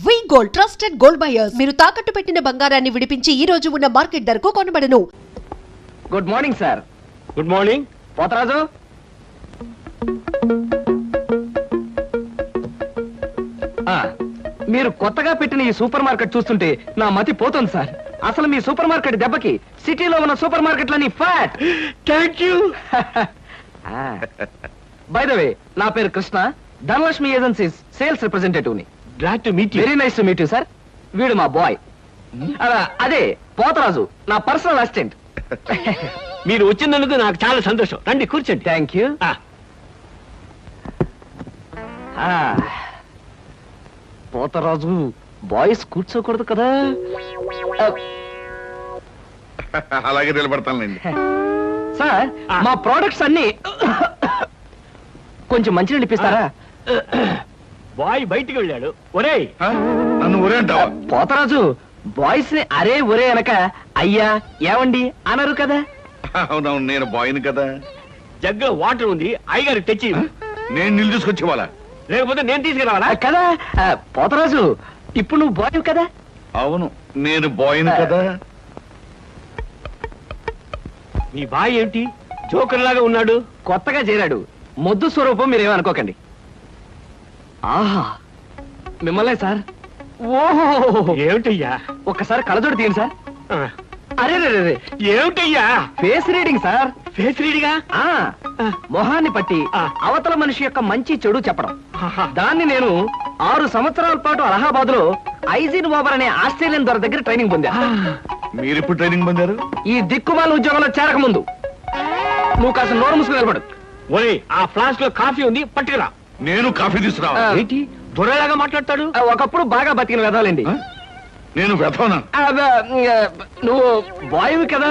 వి gold trusted gold buyers మీరు తాకట్టు పెట్టిన బంగారాన్ని విడిపించి ఈ రోజు ఉన్న మార్కెట్ ధరకు కొనబడను. Good morning sir. Good morning Potharaju. మీరు కొత్తగా పెట్టిన ఈ సూపర్ మార్కెట్ చూస్తుంటే నా మతి పోతుంది సార్. అసలు మీ సూపర్ మార్కెట్ దెబ్బకి సిటీలో ఉన్న సూపర్ మార్కెట్లని flat. Thank you. By the way, నా పేరు Krishna, Dhanalakshmi agencies sales representative ని. Glad to meet you. Very nice to meet you sir. వీడు మా బాయ్. అదే పోతరాజు, నా పర్సనల్ అసిస్టెంట్. మీరు వచ్చినందుకు నాకు చాలా సంతోషం. రండి కూర్చోండి. Thank you. పోతరాజు, బాయ్స్ కూర్చోకూడదు కదా. అలాగే నిలబడతానండి. సార్, మా ప్రోడక్ట్స్ అన్ని కొంచెం మంచినీళ్ళు ఇప్పిస్తారా? బాయ్ బయటికి వెళ్ళాడు. ఒరేయ్, నన్ను ఊరే అంటావా? పోతరాజు, బాయ్స్ ని అరే ఒరే అనక అయ్యా ఏవండి అనరు కదా. అవునవును, నేను బాయ్ని కదా. జగ్గులో వాటర్ ఉంది, అయ్యగారు తెచ్చి. నేను నీళ్ళు తీసుకొచ్చి వాళ్ళ, లేకపోతే నేను తీసుకురావాలా? కదా పోతరాజు, ఇప్పుడు నువ్వు బాయ్ కదా. అవును, నేను బాయ్ని కదా. మీ బాయ్ ఏమిటి జోకర్ లాగా ఉన్నాడు? కొత్తగా చేరాడు, మొద్దు స్వరూపం, మీరేమనుకోకండి. ఆహా, మిమ్మల్నే సార్. ఓహో, ఏమిటయ్యా? ఒక్కసారి కళ్ళజోడు తీయండి సార్. అరే రే, ఏమిటయ్యా? Face reading sir. ఫేస్ రీడింగా? మొహాన్ని పట్టి అవతల మనిషి యొక్క మంచి చెడు చెప్పడం. దాన్ని నేను 6 సంవత్సరాల పాటు అలహాబాద్ లో ఐజిన్ ఓవర్ అనే ఆస్ట్రేలియన్ దొర దగ్గర ట్రైనింగ్ పొందా. మీరెప్పుడు ట్రైనింగ్ పొందారు? ఈ దిక్కుమాల ఉద్యోగంలో చేరక ముందు. నువ్వు కాస్త నోరు మూసుకుని నిలబడు. ఒరే, ఆ ఫ్లాస్క్ లో కాఫీ ఉంది, పట్టుకురా. నేను కాఫీ తీసుకురా. ఏంటి దొరలాగా మాట్లాడతాడు? ఒకప్పుడు బాగా బతికిన వెదాలండి. నేను వెతవనా? నువ్వు బాయ్ కదా,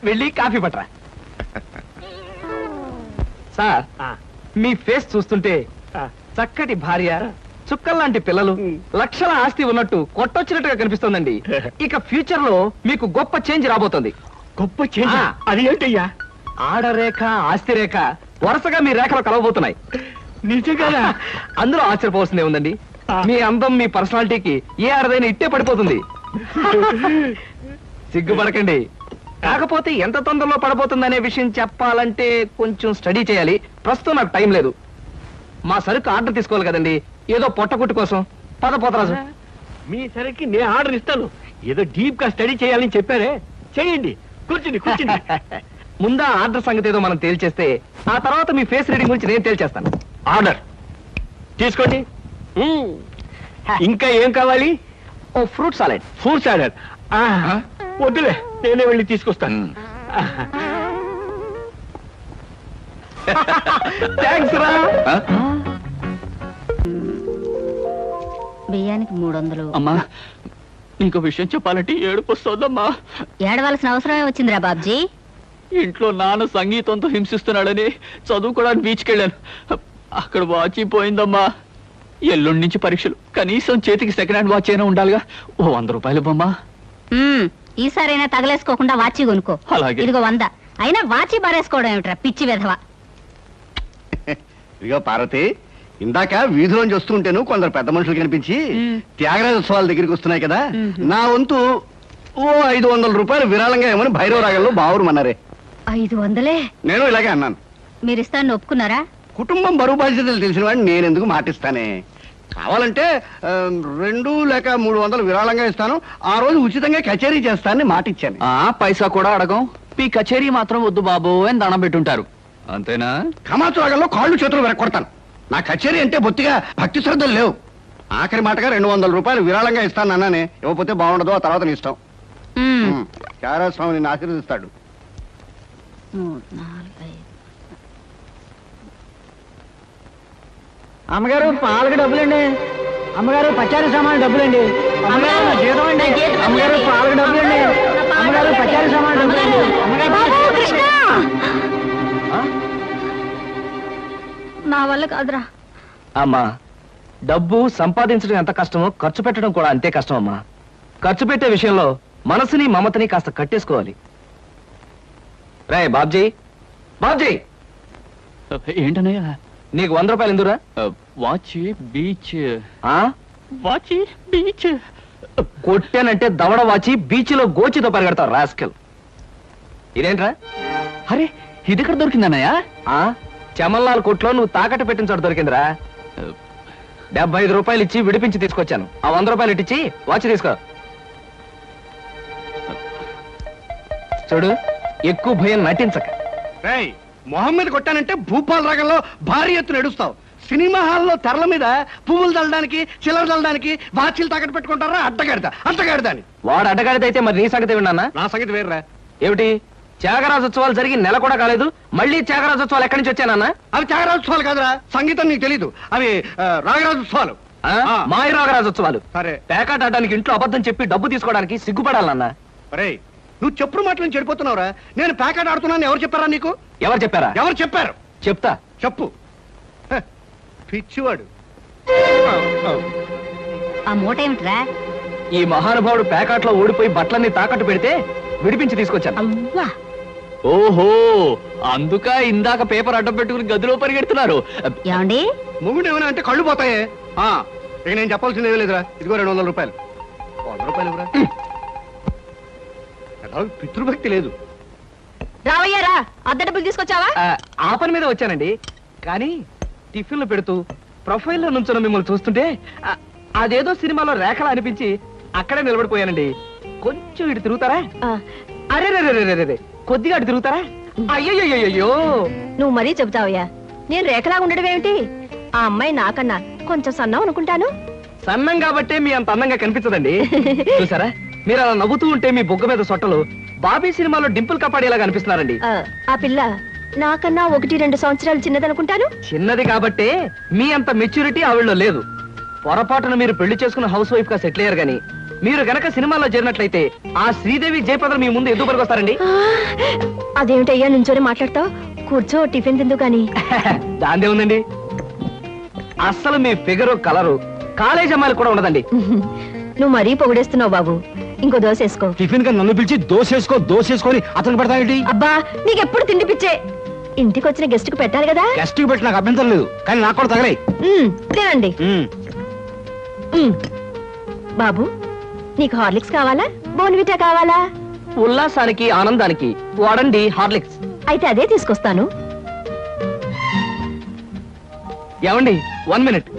వెళ్ళి కాఫీ పట్టరా. సార్, మీ ఫేస్ చూస్తుంటే చక్కటి భార్య, చుక్కల్లాంటి పిల్లలు, లక్షల ఆస్తి ఉన్నట్టు కొట్టొచ్చినట్టుగా కనిపిస్తోందండి. ఇక ఫ్యూచర్ లో మీకు గొప్ప చేంజ్ రాబోతుంది. గొప్ప చేంజ్? అది ఏంటయ్యా? ఆడరేఖ, ఆస్తి రేఖ వరుసగా మీ రేఖలో కలవబోతున్నాయి. నిజంగా? అందులో ఆశ్చర్యపోవాల్సిందే ఉందండి. మీ అందం, మీ పర్సనాలిటీకి ఏ ఆడదైనా ఇట్టే పడిపోతుంది. సిగ్గుపడకండి. కాకపోతే ఎంత తొందరలో పడబోతుందనే విషయం చెప్పాలంటే కొంచెం స్టడీ చేయాలి. ప్రస్తుతం నాకు టైం లేదు. మా సరుకు ఆర్డర్ తీసుకోవాలి కదండి, ఏదో పొట్టకుట్టు కోసం. పద పోతరాజు. మీ సరికి నేను ఆర్డర్ ఇస్తాను. ఏదో డీప్ గా స్టడీ చేయాలని చెప్పారే, చేయండి. కూర్చుని కూర్చుని. ముందా ఆర్డర్ సంగతి ఏదో మనం తేల్చేస్తే ఆ తర్వాత మీ ఫేస్ రీడింగ్ గురించి నేను తేల్చేస్తాను. ఆర్డర్ తీసుకోండి. ఇంకా ఏం కావాలి? ఓ ఫ్రూట్ సాలెడ్. ఫ్రూట్ సాలెడ్ వద్దులే, నేనే వెళ్ళి తీసుకొస్తాను. థ్యాంక్స్ రా. బియ్యానికి 300. అమ్మా, నీకు విషయం చెప్పాలంటే ఏడుపు వస్తుందమ్మా. ఏడవలసిన అవసరమే వచ్చిందిరా బాబ్జీ. ఇంట్లో నాన్న సంగీతంతో హింసిస్తున్నాడని చదువుకోవడానికి బీచ్కి వెళ్ళాను. అక్కడ వాచ్ పోయిందమ్మా. ఎల్లుండి నుంచి పరీక్షలు, కనీసం చేతికి సెకండ్ హ్యాండ్ వాచ్ అయినా ఉండాలిగా. ఓ 100 రూపాయలు బొమ్మా. ఈసారైనా తగలేసుకోకుండా వాచి కొనుక్కో. అలాగే. ఇదిగో 100. అయినా వాచి బారేసుకోవడం ఏమిట్రా పిచ్చి వెధవ. ఇదిగో పార్వతి, ఇందాక వీధిలోంచి వస్తుంటేను కొందరు పెద్ద మనుషులు కనిపించి త్యాగరాజ ఉత్సవాల దగ్గరికి వస్తున్నాయి కదా, నా వంతు ఓ 500 రూపాయలు విరాళంగా ఏమని భైరవ రాగంలో బావురమన్నారే. 500? నేను ఇలాగే అన్నాను. మీరిస్తాను ఒప్పుకున్నారా? కుటుంబం బరువు బాధ్యతలు తెలిసిన వాడిని నేను ఎందుకు మాటిస్తానే. కావాలంటే 2 లేక 300 విరాళంగా ఇస్తాను. ఆ రోజు ఉచితంగా కచేరీ చేస్తానని మాటిచ్చాను. పైసా కూడా అడగం. మీ కచేరీ మాత్రం వద్దు బాబు అని దండం పెట్టుంటారు, అంతేనా? కమాతు రాగంలో కాళ్ళు చేతులు వెరకొడతాను. నా కచేరీ అంటే బొత్తిగా భక్తి శ్రద్ధలు లేవు. ఆఖరి మాటగా 200 రూపాయలు విరాళంగా ఇస్తాను అన్నానే. ఇవ్వకపోతే బాగుండదు, ఆ తర్వాత నీ ఇష్టం. చారాస్వామి నిన్ను ఆశీర్వదిస్తాడు. 3, 4, 5. అమ్మగారు పాలకు డబ్బులండి. అమ్మగారు పచారీ సామాన్ డబ్బులండి. అమ్మగారు జీతం అండి. అమ్మగారు పాలకు డబ్బులండి. అమ్మగారు పచారీ సామాన్ డబ్బులండి. నా వల్ల కాదురా. అమ్మా, డబ్బు సంపాదించడం ఎంత కష్టమో ఖర్చు పెట్టడం కూడా అంతే కష్టం అమ్మా. ఖర్చు పెట్టే విషయంలో మనసుని మమతని కాస్త కట్టేసుకోవాలి. రే బాబ్జీ, బాబ్జీ, ఏంటనయ్యా? నీకు 100 రూపాయలు ఎందురా? వాచ్ బీచ్ వాచి బీచ్. కొట్టానంటే దవడ వాచి బీచ్లో గోచితో పరిగెడతావు రాస్కెల్. ఇదేంట్రా? అరే ఇది ఎక్కడ దొరికిందన్నయ్య? ఆ చమల్లాల్ కొట్లో నువ్వు తాకట్టు పెట్టిన చోట దొరికిందిరా. 75 రూపాయలు ఇచ్చి విడిపించి తీసుకొచ్చాను. ఆ 100 రూపాయలు ఇట్టించి వాచ్ తీసుకో. చూడు, ఎక్కువ భయం నటించక. రేయ్, మొహం మీద కొట్టానంటే భూపాల్ రాగంలో భారీ ఎత్తున ఎడుస్తావు. సినిమా హాల్లో తెరల మీద పువ్వులు చల్లడానికి చిల్లర చల్లడానికి వాచీలు తాకట్టు పెట్టుకుంటారా? అడ్డగాడిదా అని. వాడు అడ్డగాడిదైతే మరి నీ సంగతి విన్నానా? నా సంగతి వేర్రా. ఏమిటి, త్యాగరాజోత్సవాలు జరిగి నెల కూడా కాలేదు, మళ్ళీ త్యాగరాజోత్సవాలు ఎక్కడి నుంచి వచ్చానన్నా? అవి త్యాగరాజోత్సవాలు కాదురా, సంగీతం నీకు తెలీదు. అవి రాగరాజోత్సవాలు. మాయ రాగరాజోత్సవాలు. సరే, పేకాట ఆడడానికి ఇంట్లో అబద్ధం చెప్పి డబ్బు తీసుకోవడానికి సిగ్గుపడాలన్నా. రేయ్, నువ్వు చెప్పుడు మాటలను చెడిపోతున్నావురా. నేను ప్యాకెట్ ఆడుతున్నాను ఎవరు చెప్పారా నీకు? ఎవరు చెప్పారా? ఎవరు చెప్పారు? చెప్తా. చెప్పు. హ, పిచ్చివాడు. ఆ మూట ఏమిట్రా? ఈ మహానుభావుడు పేకాట్లో ఓడిపోయి బట్టలన్నీ తాకట్టు పెడితే విడిపించి తీసుకొచ్చాను. అవ్వా, ఓహో, అందుక ఇందాక పేపర్ అడ్డం పెట్టుకుని గదిలో పరిగెడుతున్నారు. ఏమండి? మొగుడు ఏమైనా అంటే కళ్ళు పోతాయే. ఇక నేను చెప్పాల్సింది ఏమీ లేదురా. ఇదిగో 200 రూపాయలు. 100 రూపాయలు ఇవ్వరా. పితృభక్తి లేదు. రావయ్యారా, అద్దె డబ్బులు తీసుకొచ్చావా? ఆ పని మీద వచ్చానండి. కానీ టిఫిన్లు పెడుతూ ప్రొఫైల్లో నుంచున్న మిమ్మల్ని చూస్తుంటే అదేదో సినిమాలో రేఖలా అనిపించి అక్కడే నిలబడిపోయానండి. కొంచెం ఇటు తిరుగుతారా? అరే రే, కొద్దిగా అటు తిరుగుతారా? అయ్యయ్యో, నువ్వు మరీ చెబుతావయ్యా. నేను రేఖలా ఉండడం ఏమిటి? ఆ అమ్మాయి నాకన్నా కొంచెం సన్నం అనుకుంటాను. సన్నం కాబట్టే మీ అంత అందంగా కనిపించదండి. చూసారా, మీరు అలా నవ్వుతూ ఉంటే మీ బొగ్గ మీద సొట్టలు బాబీ సినిమాలో డింపుల్ కపాడేలా కనిపిస్తున్నారండి. ఆ పిల్ల నాకన్నా 1-2 సంవత్సరాలు చిన్నదనుకుంటాను. చిన్నది కాబట్టే మీ అంత మెచ్యూరిటీ ఆవిడలో లేదు. పొరపాటున మీరు పెళ్లి చేసుకున్న హౌస్ వైఫ్ గా సెటిల్ అయ్యారు గానీ మీరు గనక సినిమాలో చేరినట్లయితే ఆ శ్రీదేవి జయప్రద మీ ముందు ఎందుకు వస్తారండి? అదేమిటయ్యా నుంచోనే మాట్లాడతావు? కూర్చో, టిఫిన్ తిందు గాని. దాందే ఉందండి. అస్సలు మీ ఫిగరు కలరు కాలేజ్ అమ్మాయిలు కూడా ఉండదండి. నువ్వు మరీ పొగిడేస్తున్నావు బాబు. ఇంకో దోశ వేసుకో. టిఫిన్ గా నన్ను పిలిచి దోసేసుకొని అతను పెడతానండి. అబ్బా, నీకెప్పుడు తిండి పిచ్చే. ఇంటికి వచ్చిన గెస్ట్ కు పెట్టాలి కదా. గెస్ట్ కి పెట్టి నాకు అభ్యంతరం లేదు, కానీ నాకు కూడా తగలే. తినండి. బాబు, నీకు హార్లిక్స్ కావాలా, బోన్విటా కావాలా? ఉల్లాసానికి ఆనందానికి వాడండి హార్లిక్స్. అయితే అదే తీసుకొస్తాను. ఏమండి, 1 మినిట్.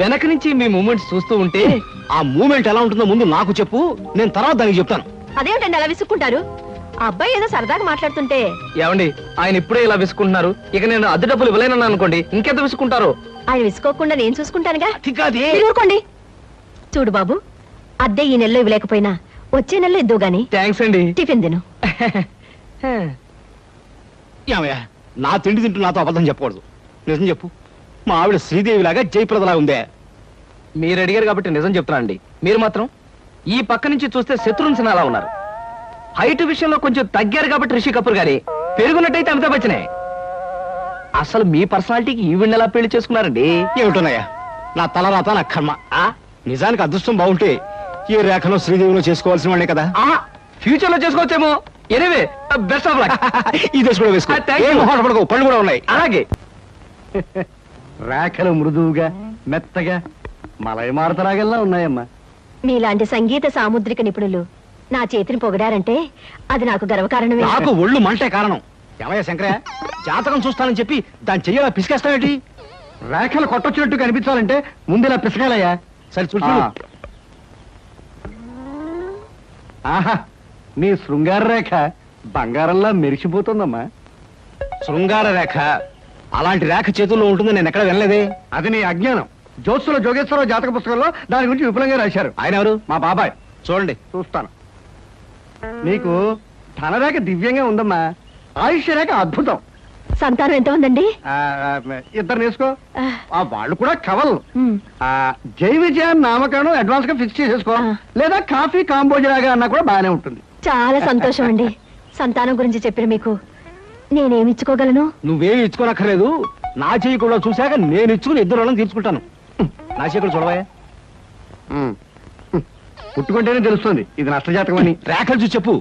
వెనక నుంచి మీ మూమెంట్స్ చూస్తూ ఉంటే ఆ మూమెంట్ ఎలా ఉంటుందో ముందు నాకు చెప్పు, నేను తర్వాత దానికి చెప్తాను. అదేమిటండి అలా విసుక్కుంటారు? ఆ అబ్బాయి ఏదో సరదాగా మాట్లాడుతుంటే. ఏమండి, ఆయన ఇప్పుడే ఇలా విసుకుంటున్నారు. ఇక నేను అద్దె డబ్బులు ఇవ్వలేనన్నా అనుకోండి, ఇంకెంత విసుకుంటారో. ఆయన విసుకోకుండా నేను చూసుకుంటానుగా. మీరు ఊరుకోండి. చూడు బాబు, అద్దె ఈ నెలలో ఇవ్వలేకపోయినా వచ్చే నెలలో ఇద్దు గాని. థ్యాంక్స్ అండి. టిఫిన్ తిను. ఏమయ్యా, నా తిండి తింటూ నాతో అబద్ధం చెప్పకూడదు. నిజం చెప్పు, మా ఆవిడ శ్రీదేవి లాగా జయప్రదలా ఉందే? మీరు అడిగారు కాబట్టి నిజం చెప్తున్నా అండి. మీరు మాత్రం ఈ పక్క నుంచి చూస్తే శత్రుఘ్న సిన్హా అలా ఉన్నారు. హైట్ విషయంలో కొంచెం తగ్గారు కాబట్టి రిషి కపూర్ గారి, పెరుగున్నట్టయితే అమితాబ్ బచ్చనే. అసలు మీ పర్సనాలిటీకి ఈవిడ్ని ఎలా పెళ్లి చేసుకున్నారండి? ఏమిటోనయ్యా, నా తలరాత నా కర్మ. నిజానికి అదృష్టం బాగుంటే ఏ రేఖలో శ్రీదేవిలో చేసుకోవాల్సిన వాళ్ళే కదా. ఫ్యూచర్ లో చేసుకోవచ్చేమో. Anyway, best of luck. ఈ దశ కూడా వేసుకో. ఏం మొహాట పడకు, పళ్ళు కూడా ఉన్నాయి. అలాగే. రేఖలు మృదువుగా మెత్తగా మలయమారతరాగల్లా ఉన్నాయమ్మా. మీలాంటి సంగీత సాముద్రిక నిపుణులు నా చేతిని పొగిడారంటే అది నాకు గర్వకారణమే. నాకు ఒళ్ళు మంటే కారణం. ఏమయ్యా శంకరయ్య, జాతకం చూస్తానని చెప్పి దాన్ని చెయ్యాలా పిసికేస్తావేంటి? రేఖలు కొట్టొచ్చినట్టు కనిపించాలంటే ముందులా పిసకాలయ్యా. సరే చూడు. ఆహా, నీ శృంగార రేఖ బంగారంలా మెరిసిపోతుందమ్మా. శృంగార రేఖ అలాంటి రేఖ చేతుల్లో ఉంటుంది నేను ఎక్కడ వినలేదే. అది నీ అజ్ఞానం. జ్యోత్సుల జోగేశ్వరరావు జాతక పుస్తకంలో దాని గురించి విపులంగా రాశారు. ఆయన ఎవరు? మా బాబాయ్. చూడండి, చూస్తాను. నీకు ధనరేఖ దివ్యంగా ఉందమ్మా. ఆయుష్య రేఖ అద్భుతం. సంతానం ఎంత ఉందండి? 2 వేసుకో. వాళ్ళు కూడా కవల్. జై విజయాన్ని నామకరణం అడ్వాన్స్ గా ఫిక్స్ చేసేసుకో. లేదా కాఫీ కాంబోజరాగా అన్నా కూడా బాగానే ఉంటుంది. చాలా సంతోషం అండి. సంతానం గురించి చెప్పిన మీకు నేనేమి ఇచ్చుకోగలను? నువ్వేమి ఇచ్చుకోనక్కర్లేదు. నా చెయ్యి కూడా చూశాక నేను ఇచ్చుకుని 2 రోజులను తీర్చుకుంటాను. నా చెయ్యి కూడా చూడవా. పుట్టుకుంటేనే తెలుస్తుంది ఇది నష్టజాతకం అని. రేఖలు చూసి చెప్పు.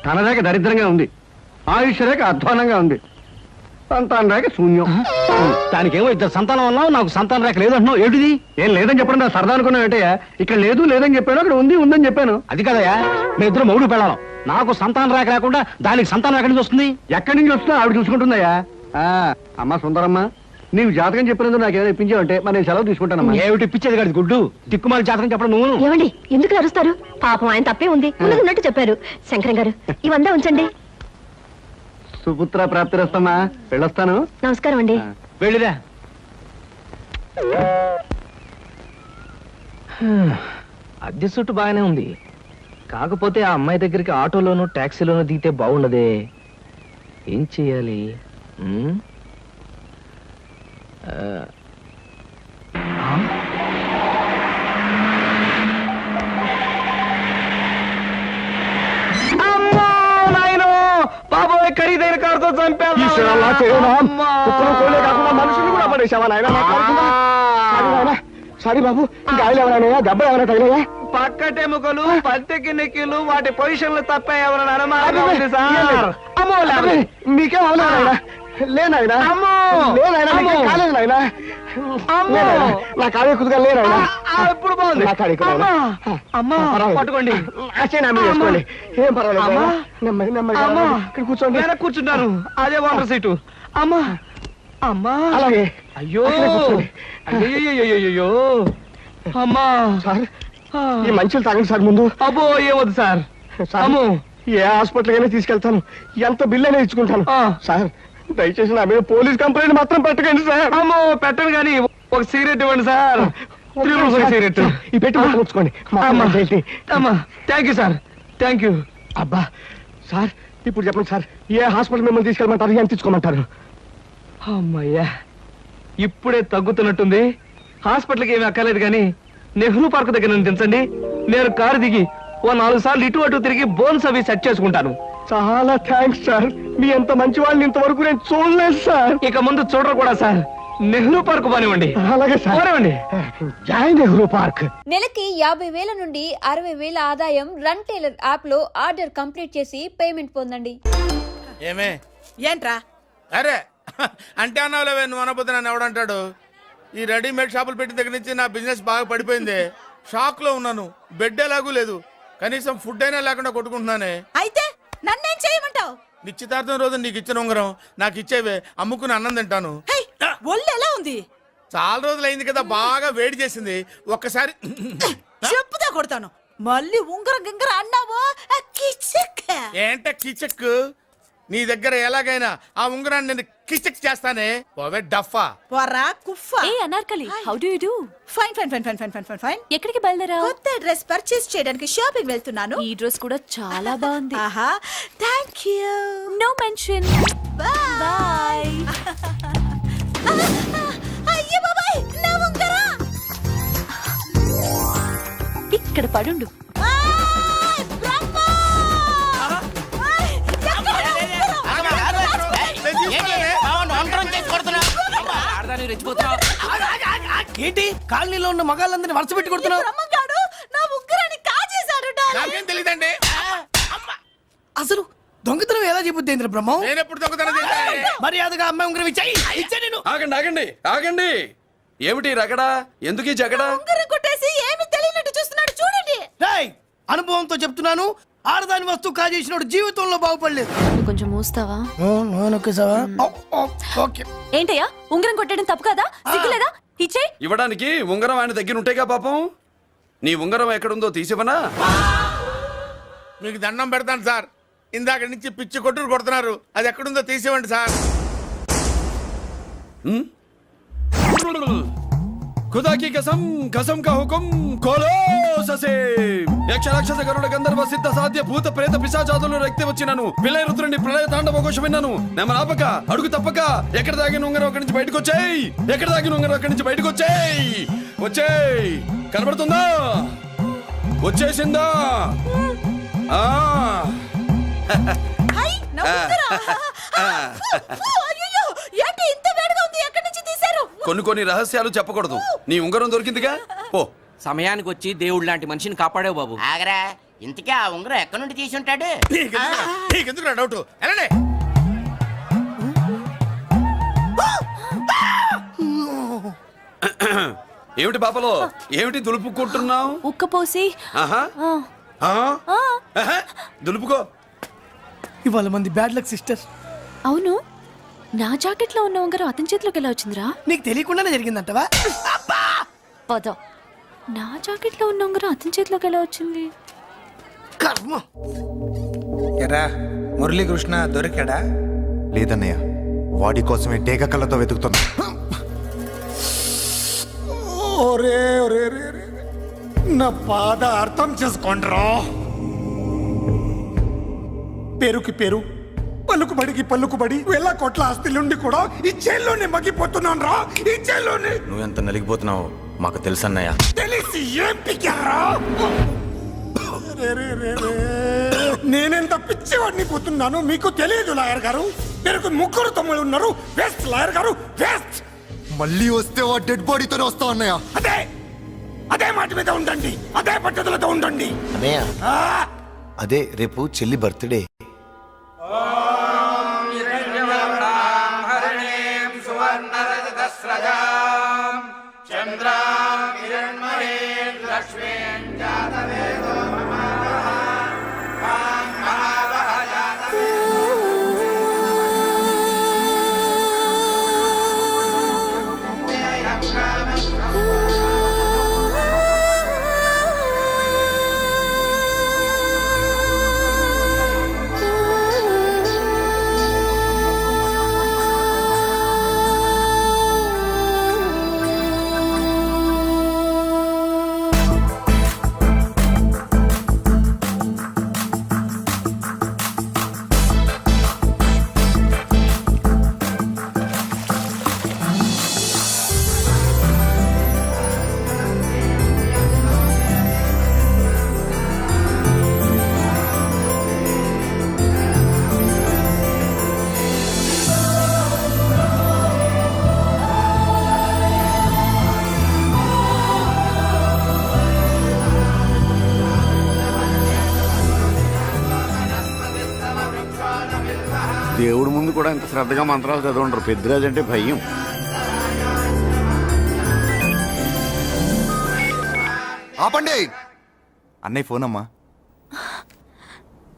ధనరేఖ దరిద్రంగా ఉంది, ఆయుష్ రేఖ అధ్వానంగా ఉంది. సంతాన రేఖ శూన్యం. దానికేమో ఇద్దరు సంతానం అన్నావు, నాకు సంతానం రేఖ లేదంటున్నావు. ఏంటిది? ఏం లేదని చెప్పడం నా సరదా అనుకున్నావు ఏంటయ్యా? ఇక్కడ లేదు లేదని చెప్పాను, అక్కడ ఉంది ఉందని చెప్పాను. అది కదయ్యా, మీ ఇద్దరు మొగుడు పెళ్ళాం. నాకు సంతానం రేఖ లేకుండా దానికి సంతానం ఎక్కడి నుంచి వస్తుంది? ఎక్కడి నుంచి వస్తున్నా ఆవిడ చూసుకుంటుందయ్యా. అమ్మా సుందరమ్మ, నీవు జాతకం చెప్పినందుకు నాకు ఏదైనా ఇప్పించావంటే మరి నేను సెలవు తీసుకుంటానమ్మా. ఏమిటి ఇప్పించేది కాదు గుడ్డు, దిక్కుమాలి జాతకం చెప్పడం నువ్వు. ఏమండి ఎందుకు అరుస్తారు? పాపం ఆయన తప్పే ఉంది, ఉన్నది ఉన్నట్టు చెప్పారు. శంకరం గారు ఇవంతా ఉంచండి. సుపుత్ర ప్రాప్తిరస్తమ్మా, వెళ్ళొస్తాను. నమస్కారం అండి. వెళ్ళిరా. అద్దె చుట్టు బాగానే ఉంది, కాకపోతే ఆ అమ్మాయి దగ్గరికి ఆటోలోను ట్యాక్సీలోను దిగితే బాగుండదే. ఏం చెయ్యాలి? ఉమ్? ఆ. అమ్మో నాయనో, బాబోయ్ ఖరీదైన కారుతో చంపాను. మనుషులు కూడా పడేసావా నాయన? సారీ బాబు, గాయలు ఎవరైనా దెబ్బ ఎవరైనా తగిలేదా? పక్కటెముకలు, పత్తికి నెక్కిలు, వాటి పొజిషన్లు తప్ప ఎవరైనా అనుమానం ఉంది సార్. అమ్మో మీకేం అవలేదా? లేనాయనా, లేనాయనా, మీకేం కాలేదు నాయనా. నా కాడే కుదుగా లేనాయనా. ఇప్పుడు బాగుంది. నా కాడే అమ్మా పట్టుకోండి, చేసుకోండి, ఏం పర్వాలేదు. నెమ్మది నెమ్మది ఇక్కడ కూర్చోండి. వెనక్కి కూర్చుంటాను, అదే వాటర్ సీటు. అమ్మా అమ్మా, అలాగే. అయ్యో అయ్యో అమ్మా. సార్ ఈ మంచులు తాగండి సార్ ముందు. అబ్బో ఏమొద్దు సార్. అమ్మో, ఏ హాస్పిటల్ అయినా తీసుకెళ్తాను, ఎంత బిల్ అయినా ఇచ్చుకుంటాను. సార్ దయచేసి నా మీద పోలీస్ కంప్లైంట్ మాత్రం పెట్టకండి సార్. అమ్మో పెట్టను కానీ ఒక సిగరెట్ ఇవ్వండి సార్. సిగరెట్ ఈ పెట్టి ఉంచుకోండి. అమ్మా thank you sir, thank you. అబ్బా సార్, ఇప్పుడు చెప్పండి సార్, ఏ హాస్పిటల్ మిమ్మల్ని తీసుకెళ్ళమంటారు, ఎంత తీసుకోమంటారు? అమ్మయ్యా ఇప్పుడే తగ్గుతున్నట్టుంది. హాస్పిటల్కి ఏమీ అక్కర్లేదు కానీ నెహ్రూ పార్క్ దగ్గర నన్ను దించండి. నేను కారు దిగి ఓ 4 సార్లు ఇటు అటు తిరిగి బోన్స్ అవి సెట్ చేసుకుంటాను. చాలా థ్యాంక్స్ సార్, మీ ఎంత మంచి వాళ్ళని ఇంతవరకు నేను చూడలేదు సార్. ఇక ముందు చూడరు కూడా సార్. నెహ్రూ పార్క్ పోనివ్వండి. అలాగే సార్, పోనివ్వండి. జై నెహ్రూ పార్క్. నెలకి 50,000 నుండి 60,000 ఆదాయం రన్ టైలర్ యాప్ లో ఆర్డర్ కంప్లీట్ చేసి పేమెంట్ పొందండి. ఏమే ఏంట్రా? అరే అంటే అన్నావులేవే, నువ్వు అనబోతే నన్ను ఎవడంటాడు? ఈ రెడీమేడ్ షాపులు పెట్టిన దగ్గర నుంచి నా బిజినెస్ బాగా పడిపోయింది. షాక్ లో ఉన్నాను, బెడ్ ఎలాగూ లేదు, కనీసం ఫుడ్ అయినా లేకుండా కొట్టుకుంటున్నానే. అయితే నన్నేం చేయమంటావు? నిశ్చితార్థం రోజు నీకు ఇచ్చిన ఉంగరం నాకు ఇచ్చేవే, అమ్ముకుని అన్నం తింటాను. ఒళ్ళు ఎలా ఉంది? చాలా రోజులు అయింది కదా, బాగా వేడి చేసింది. ఒక్కసారి చెప్పుదా కొడతాను. మళ్ళీ ఉంగరం గింగర అన్నావో కిచక్. ఏంట కిచక్? నీ దగ్గర ఎలాగైనా ఆ ఉంగరాన్ని నేను కిచక్ చేస్తానే. పోవే డఫా. పోరా కుఫా. ఏ Anarkali, how do you do? Fine fine fine fine fine fine fine fine. ఎక్కడికి బయలుదేరావు? కొత్త డ్రెస్ పర్చేస్ చేయడానికి షాపింగ్ వెళ్తున్నాను. ఈ డ్రెస్ కూడా చాలా బాగుంది. ఆహా thank you. No mention. Bye. అయ్యో బాబాయ్, నా ఉంగరా ఇక్కడ పడుండు. ఏంటి కాలనీలో ఉన్న మగాళ్ళందరినీ వరుస పెట్టి కొడుతున్నావు? బ్రహ్మంగాడు నా ఉంగరాన్ని కాజేశాడు. నాకేం తెలియదండి. అసలు దొంగతనం ఎలా చెబుద్ది బ్రహ్మం? నేను ఎప్పుడు దొంగతనం చేశాను? మర్యాదగా అమ్మాయి ఉంగరం ఇచ్చాయి. నేను ఆగండి ఆగండి ఆగండి. ఏమిటి రగడా? ఎందుకు ఈ జగడా? ఉంగరం కొట్టేసి ఏమీ తెలియనట్టు చూస్తున్నాడు చూడండి. రేయ్, అనుభవంతో చెప్తున్నాను, ఆడదాని వస్తువు కాజేసినోడు జీవితంలో బాగుపడలేదు. కొంచెం మూస్తావా? ఓకే. ఏంటయ్యా, ఉంగరం కొట్టడం తప్పు కదా? సిగ్గులేదా? ఇచ్చే. ఇవ్వడానికి ఉంగరం ఆయన దగ్గర ఉంటేగా పాపం. నీ ఉంగరం ఎక్కడుందో తీసివనా? మీకు దండం పెడతాను సార్, ఇందాక నుంచి పిచ్చి కొట్టుడు కొడుతున్నారు. అది ఎక్కడుందో తీసివ్వండి సార్. खुदा की कसम कसम का हुकुम खोलो ससे యక్ష రాక్షస గరుడ గంధర్వ సిద్ధ సాధ్య భూత ప్రేత పిశాచాదులు రక్తి వచ్చినాను విలయ రుద్రుని ప్రళయ తాండవ ఘోష విన్నాను. నెమలాపక అడుగు తప్పక ఎక్కడ దాగిన ఉంగరం అక్కడి నుంచి బయటకు వచ్చేయ్. ఎక్కడ దాగిన ఉంగరం అక్కడి నుంచి బయటకు వచ్చేయ్. వచ్చేయ్, కనబడుతుందా? వచ్చేసిందా? హై నా ఉంగరా. అయ్యో ఏంటి ఇంత వేడిగా ఉంది? ఎక్కడి నుంచి తీశారు? కొన్ని రహస్యాలు చెప్పకూడదు. నీ ఉంగరం దొరికిందిగా, పో. సమయానికి వచ్చి దేవుడు లాంటి మనిషిని కాపాడావు బాబు. ఆగరా, ఇంతకీ ఆ ఉంగరం ఎక్కడి నుండి తీసుంటాడు? నీకెందుకు డౌట్? వెళ్ళండి. ఏమిటి బాపలో ఏమిటి దులుపుకుంటున్నావు? ఉక్కపోసి ఆహా ఆహా, దులుపుకో. ఇవాళ మంది బ్యాడ్ లక్ సిస్టర్. అవును, నా జాకెట్ లో ఉన్న ఉంగరం అతని చేతిలోకి ఎలా వచ్చిందిరా? నీకు తెలియకుండానే జరిగిందంటవా? పద. నా జాకెట్ లో ఉన్న ఉంగరం అతని చేతిలోకి ఎలా వచ్చింది? కర్మ. ఎరా మురళీకృష్ణ దొరికాడా? లేదన్నయ్య, వాడి కోసమే డేగ కళ్ళతో వెతుకుతున్నా. ఒరే ఒరే రే రే. నా బాధ అర్థం చేసుకోండిరా. పేరుకి పేరు, పలుకుబడికి పలుకుబడి వేల కోట్ల ఆస్తిలుండి కూడా ఈ జైల్లోనే మగ్గిపోతున్నాను రా, ఈ జైల్లోనే. నువ్వెంత నలిగిపోతున్నావు మాకు తెలుసన్నయ్య. తెలిసి ఏం పిక్కారా? నేనెంత పిచ్చివాడిని పోతున్నాను మీకు తెలియదు లాయర్ గారు. మీరు ముగ్గురు తమ్ముళ్ళు ఉన్నారు. వేస్ట్ లాయర్ గారు, వేస్ట్. మళ్ళీ వస్తే ఆ డెడ్ బాడీతోనే వస్తావు అన్నయ్య. అదే అదే మాట మీద ఉండండి, అదే పట్టుదలతో ఉండండి అన్నయ్య. అదే రేపు చెల్లి బర్త్డే. దేవుడి ముందు కూడా ఇంత శ్రద్ధగా మంత్రాలు చదవంటారు. పెద్దరాజు అంటే భయం. ఆపండి. అన్నయ్య ఫోన్ అమ్మా.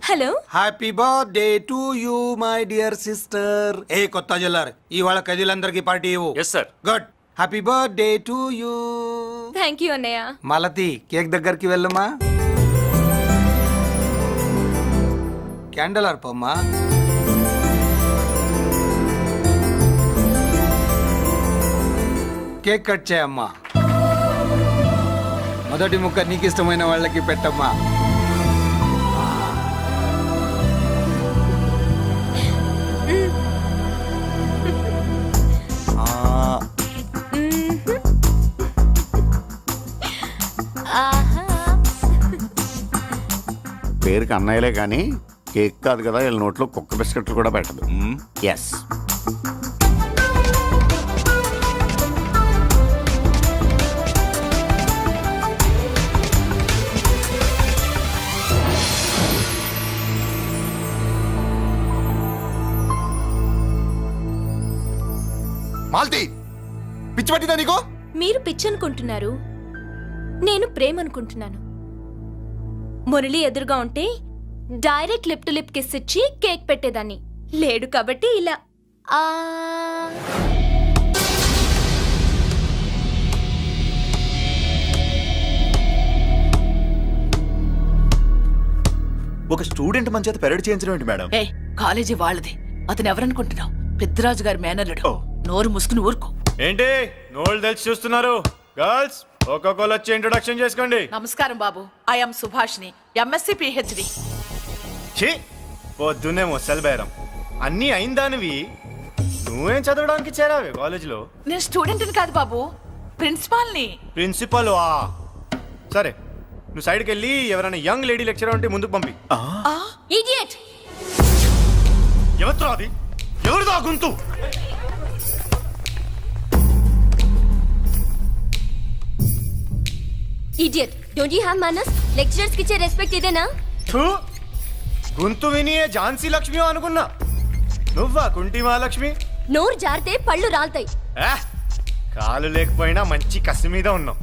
Hello. Happy birthday to you my dear sister. ఏ కొత్త జిల్లార్ ఇవాళ కదిలందరికీ పార్టీ ఇవ్వు. Yes sir. Good. Happy birthday to you. Thank you అన్నయ్య. మలతి కేక్ దగ్గరికి వెళ్ళమ్మా. క్యాండల్ అర్పమ్మా. కేక్ కట్ చేయమ్మా. మొదటి ముక్క నీకు ఇష్టమైన వాళ్ళకి పెట్టమ్మా. పేరుకి అన్నయ్యలే కానీ కేక్ కాదు కదా, వీళ్ళ నోట్లో కుక్క బిస్కెట్లు కూడా పెట్టదు. ఎస్. మాల్తి, పిచ్చి పట్టిందా నీకు? మీరు పిచ్చి అనుకుంటున్నారు, నేను ప్రేమ అనుకుంటున్నాను. మురళి ఎదురుగా ఉంటే direct lip to lip kiss ఇచ్చి కేక్ పెట్టేదాన్ని. లేడు కాబట్టి ఇలా. ఒక స్టూడెంట్ మన చేత పెరడ్ చేయించడం ఏంటి మేడం? కాలేజీ వాళ్ళది. అతను ఎవరనుకుంటున్నావు? పెద్దరాజు గారి మేనల్లుడు. నోరు ముసుకుని ఊరుకో. ఏంటి నోళ్ళు తెలిసి చూస్తున్నారు? గర్ల్స్ ఒక్కొక్కరు వచ్చి ఇంట్రొడక్షన్ చేసుకోండి. నమస్కారం బాబు, ఐఎమ్ సుభాష్ని, ఎంఎస్సి పిహెచ్డి. ఛీ, పొద్దున్నే మొసలు బేరం. అన్నీ అయిందానివి నువ్వేం చదవడానికి చేరావే కాలేజీలో? నేను స్టూడెంట్ని కాదు బాబు, ప్రిన్సిపాల్ని. ప్రిన్సిపల్ వా? సరే, నువ్వు సైడ్కి వెళ్ళి ఎవరైనా యంగ్ లేడీ లెక్చరర్ ఉంటే ముందుకు పంపి. ఇడియట్. ఎవరితో అది? ఎవరిదో ఆ గొంతు? Idiot. Don't you have manners? Lecturers కి ఇచ్చే రెస్పెక్ట్ ఇదేనా? గొంతు విని ఝాన్సీ లక్ష్మి అనుకున్నా. నువ్వా కుంటి మహాలక్ష్మి? నోరు జారితే పళ్ళు రాల్తాయి. కాలు లేకపోయినా మంచి కసి మీద ఉన్నావు.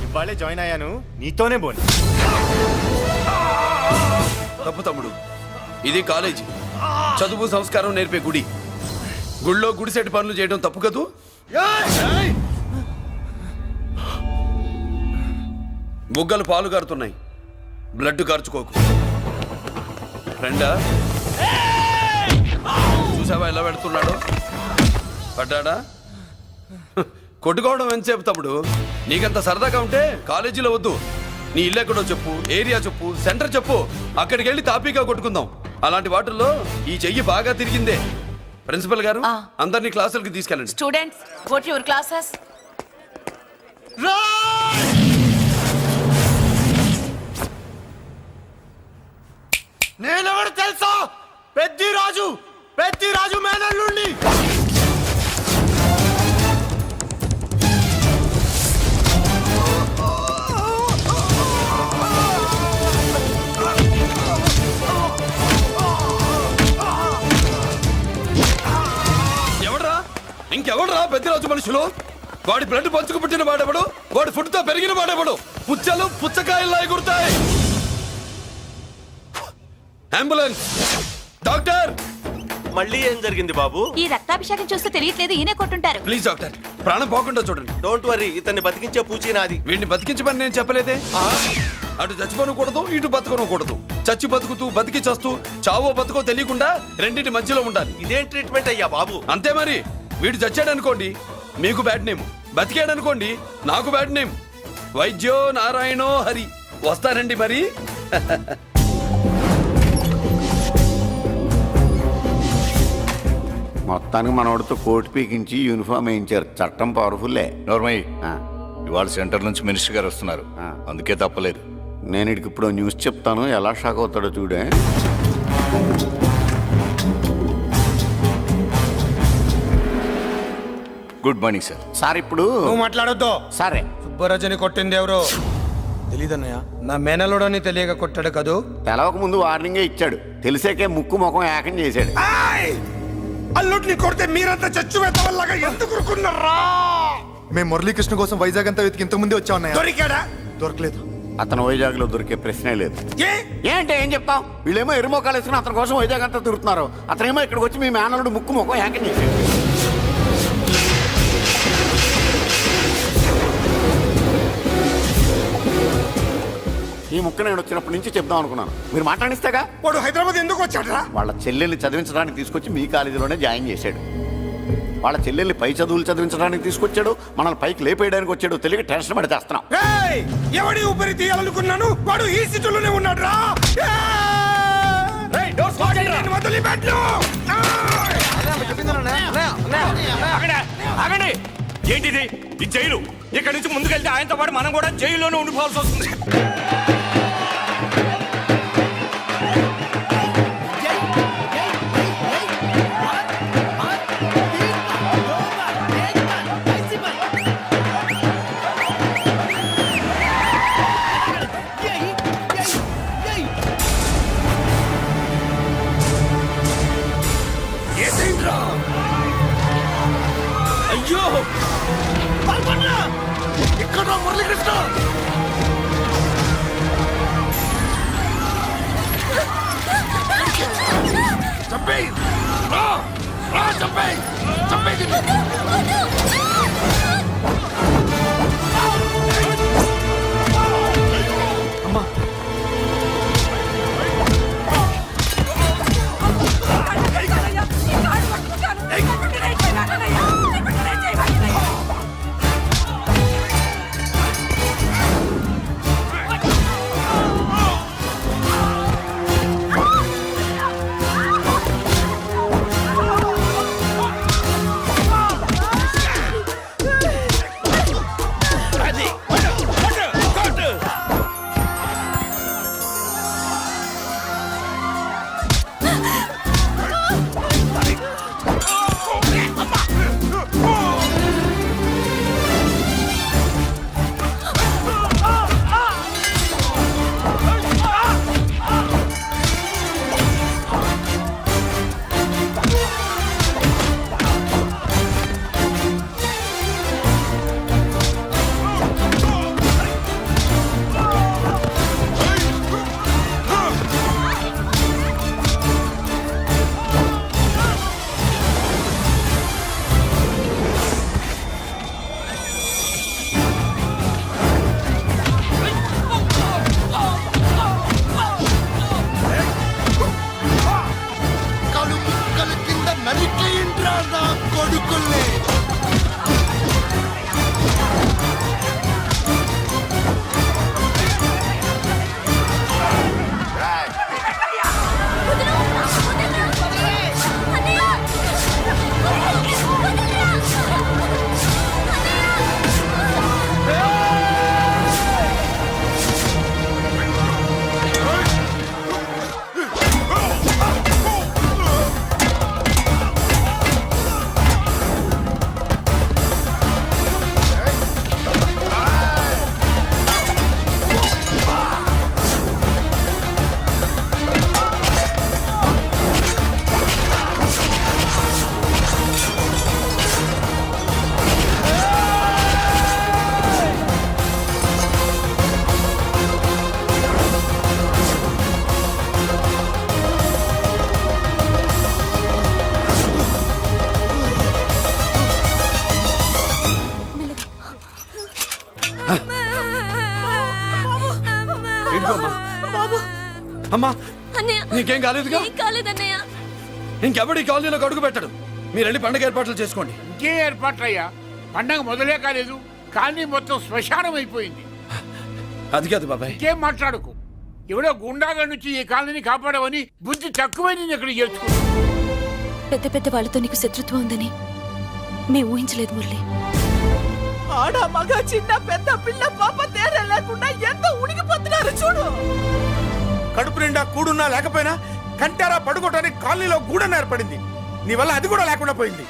ఇవాళే జాయిన్ అయ్యాను, నీతోనే బోని. తప్పు తమ్ముడు, ఇది కాలేజీ, చదువు సంస్కారం నేర్పే గుడి. గుళ్ళో గుడిసెట్టి పనులు చేయడం తప్పు కదూ? బుగ్గలు పాలు గారుతున్నాయి, బ్లడ్ కార్చుకోకు. ఫ్రెండా, చూసావా ఎలా పెడుతున్నాడు? పడ్డాడా? కొట్టుకోవడం ఎంతసేపు తమ్ముడు? నీకంత సరదాగా ఉంటే కాలేజీలో వద్దు. నీ ఇల్లు ఎక్కడో చెప్పు, ఏరియా చెప్పు, సెంటర్ చెప్పు, అక్కడికి వెళ్ళి తాపీగా కొట్టుకుందాం. అలాంటి వాటిల్లో ఈ చెయ్యి బాగా తిరిగిందే. ప్రిన్సిపల్ గారు, అందరినీ క్లాసులకి తీసుకెళ్ళండి. Students, go to your classes. నేనెవరు తెలుసా? పెద్దిరాజు మేనల్లుండి. ఇంకెవడరా పెద్దరాజు మనుషులు? వాడి బ్లడ్ పంచుకు పుట్టిన వాడెవడు? వాడి ఫుడ్ తో పెరిగిన వాడెవడు? పుచ్చలు పుచ్చకాయల్లా ఎగురుతాయి. Ambulance, doctor. మళ్ళీ ఏం జరిగింది బాబు? ఈ రక్తాభిషేకం చూస్తే తెలియట్లేదు, ఈయనే కొట్టుంటారు. ప్లీజ్ డాక్టర్, ప్రాణం పోకుండా చూడండి. డోంట్ వరీ, ఇతన్ని బతికించే పూచి నాది. వీడిని బతికించమని నేను చెప్పలేదే. అటు చచ్చిపోనకూడదు, ఇటు బతకనకూడదు. చచ్చి బతుకుతూ బతికి చస్తూ చావో బతుకో తెలియకుండా రెండింటి మధ్యలో ఉండాలి. ఇదేం ట్రీట్మెంట్ అయ్యా బాబు? అంతే మరి. వీడు చచ్చాడనుకోండి మీకు బ్యాడ్ నేమ్, బతికాడనుకోండి నాకు బ్యాడ్ నేమ్. వైద్యో నారాయణో హరి. వస్తారండి మరి. మొత్తానికి మనవాడితో కోట్ పీకించి యూనిఫామ్ వేయించారు. చట్టం పవర్ఫుల్లే. నోర్మయ్య, ఇవాళ సెంటర్ నుంచి మినిస్టర్ గారు వస్తున్నారు, అందుకే తప్పలేదు. నేను ఇడికి ఇప్పుడు న్యూస్ చెప్తాను, ఎలా షాక్ అవుతాడో చూడే. Good morning sir. సార్ ఇప్పుడు నువ్వు మాట్లాడొద్దు. సరే, సుబ్బరాజుని కొట్టింది ఎవరు? తెలీదన్నయ్య, నా మేనలోడని తెలియక కొట్టాడు కదూ. తెలవక ముందు వార్నింగే ఇచ్చాడు, తెలిసాకే ముక్కు ముఖం ఏకం చేశాడు. అల్లుడిని కొడితే మీరంతా చచ్చు వెతవల్లాగా ఎందుకు ఊరుకున్నారా? మేము మురళీకృష్ణ కోసం వైజాగ్ అంతా వెతికి ఇంతకు ముందే వచ్చా ఉన్నాయా? దొరికాడా? దొరకలేదు. అతను వైజాగ్ లో దొరికే ప్రశ్నే లేదు. ఏంటే ఏం చెప్తాం? వీళ్ళేమో ఎరుమోకాలు వేసుకుని అతని కోసం వైజాగ్ అంతా తిరుగుతున్నారు. అతనేమో ఇక్కడికి వచ్చి మీ మేనల్లుడు ముక్కు ముఖం ఏకం చేశాడు. ఈ ముక్క నేను వచ్చినప్పటి నుంచి చెప్దాం అనుకున్నాను, మీరు మాట్లాడిస్తేగా. వాడు హైదరాబాద్ ఎందుకు వచ్చాడరా? వాళ్ళ చెల్లెల్ని చదివించడానికి తీసుకొచ్చి మీ కాలేజీలోనే జాయిన్ చేశాడు. వాళ్ళ చెల్లెల్ని పై చదువులు చదివించడానికి తీసుకొచ్చాడు, మనల్ని పైకి లేపేయడానికి వచ్చాడు. తెలియక టెన్షన్ పడి చేస్తున్నాం. ఎవడి ఊపిరి తీయాలనుకున్నాను, వాడు ఈ సిటీలోనే ఉన్నాడు రా. ఏంటిది? ఈ జైలు. ఇక్కడ నుంచి ముందుకెళ్తే ఆయనతో పాటు మనం కూడా జైల్లోనే ఉండిపోవాల్సి వస్తుంది. అయ్యో, ఇక్కడ మురళీకృష్ణ. ఇదిగో అమ్మా. అమ్మా నీకేం కాలేదుగా? కాలేదన్నయ్య. ఇంకెవడి కాలనీలోకి అడుగు పెట్టడు. మీరు వెళ్ళి పండగ ఏర్పాట్లు చేసుకోండి. ఇంకే ఏర్పాట్లయ్యా, పండగ మొదలే కాలేదు, కానీ మొత్తం శ్మశానం అయిపోయింది. అది కాదు బాబాయ్. ఇంకేం మాట్లాడుకు. ఎవడో గుండాగా నుంచి ఈ కాలనీని కాపాడవని బుద్ధి తక్కువై నేను ఇక్కడ చేర్చుకున్నాను. పెద్ద పెద్ద వాళ్ళతో నీకు శత్రుత్వం ఉందని మేము ఊహించలేదు మురళి. ఆడ మగ చిన్న పెద్ద పిల్ల పాప తేడా లేకుండా ఎంత ఉడికిపోతున్నారు చూడు. కడుపు నిండా కూడున్నా లేకపోయినా కంటారా పడుకోవటానికి కాలనీలో గూడన ఏర్పడింది. నీ వల్ల అది కూడా లేకుండా పోయింది.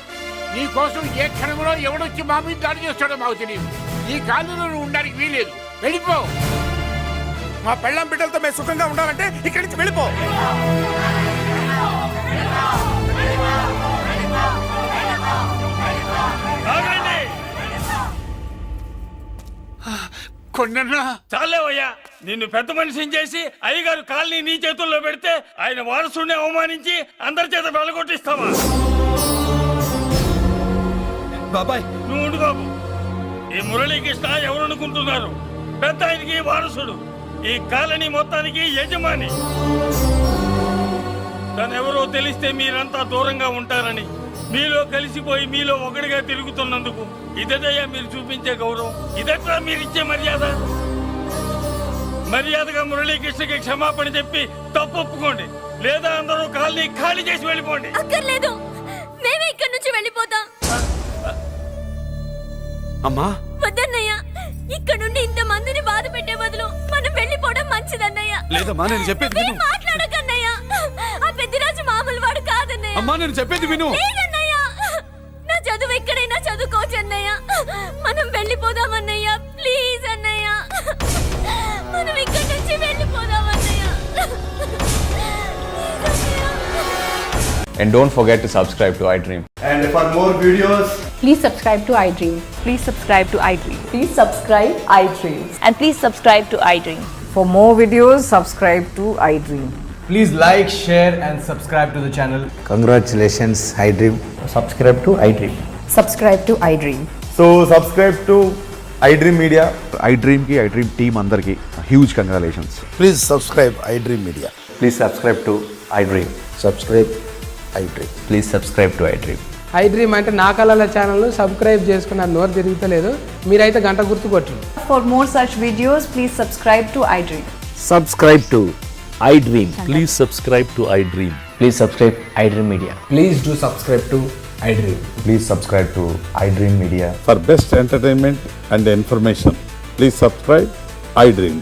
నీ కోసం ఏ క్షణంలో ఎవడొచ్చి మా మీద దాడి చేస్తాడో మాకు తెలియదు. ఈ కాలనీలో నువ్వు ఉండడానికి వీలేదు. వెళ్ళిపో. మా పెళ్ళాం బిడ్డలతో మేము సుఖంగా ఉండాలంటే ఇక్కడి నుంచి వెళ్ళిపో. కొండన్నా చాలేవయ్యా, నిన్ను పెద్ద మనిషిని చేసి అయ్యగారు కాలనీ నీ చేతుల్లో పెడితే ఆయన వారసుని అవమానించి అందరి చేత వెళ్ళగొట్టిస్తావా? బాబాయ్ నువ్వు ఉండు బాబు. ఈ మురళీకృష్ణ ఎవరు అనుకుంటున్నారు? పెద్ద ఆయనకి వారసుడు, ఈ కాలనీ మొత్తానికి యజమాని. తనెవరో తెలిస్తే మీరంతా దూరంగా ఉంటారని మీలో కలిసిపోయి మీలో ఒకటిగా తిరుగుతున్నందుకు ఇదయ్యా మీరు చూపించే గౌరవం. ఇదట్లా మీరిచ్చే మర్యాద. మర్యాదగా మురళీకృష్ణకి క్షమాపణ చెప్పి తప్పు ఒప్పుకోండి, లేదా అందరూ కాలనీ ఖాళీ చేసి వెళ్ళిపోండి. అక్కర్లేదు, మేమే ఇక్కడి నుంచి వెళ్ళిపోతాం. అమ్మా వద్దన్నయ్య, ఇక్కడ నుండి ఇంత మందిని బాధ పెట్టే బదులు మనం వెళ్ళిపోవడం మంచిదన్నయ్య. లేదమ్మా, నేను చెప్పేది విను. మాట్లాడకన్నయ్య, ఆ పెద్దిరాజు మామూలు వాడు కాదన్నయ్య. అమ్మా నేను చెప్పేది విను. లేదన్నయ్య, నా చదువు ఎక్కడైనా చదువుకోవచ్చు అన్నయ్య. మనం వెళ్ళిపోదామన్నయ్య, ప్లీజ్ అన్నయ్య. మనం ఇక్కడి నుంచి వెళ్ళిపోదామన్నయ్య. And don't forget to subscribe to iDream. And for more videos, Please subscribe to iDream. Please subscribe to iDream. Please subscribe iDream. And please subscribe to iDream. For more videos, subscribe to iDream. Please like, share and subscribe to the channel. Congratulations iDream. Subscribe to iDream. Subscribe to iDream. so subscribe to iDream Media. iDream ki iDream team andarki huge congratulations. Please subscribe iDream media. Please subscribe to iDream. Subscribe iDream. Please subscribe to iDream. iDream అంటే నా కళల channel subscribe చేసుకున్న నోరు తిరుగుతలేదు. మీరైతే గంట గుర్తు కొట్టండి. For more such videos, please subscribe to iDream. Subscribe to iDream. Please subscribe to iDream. Please subscribe iDream Media. Please do subscribe to iDream. Please subscribe to iDream Media. For best entertainment and information, please subscribe iDream.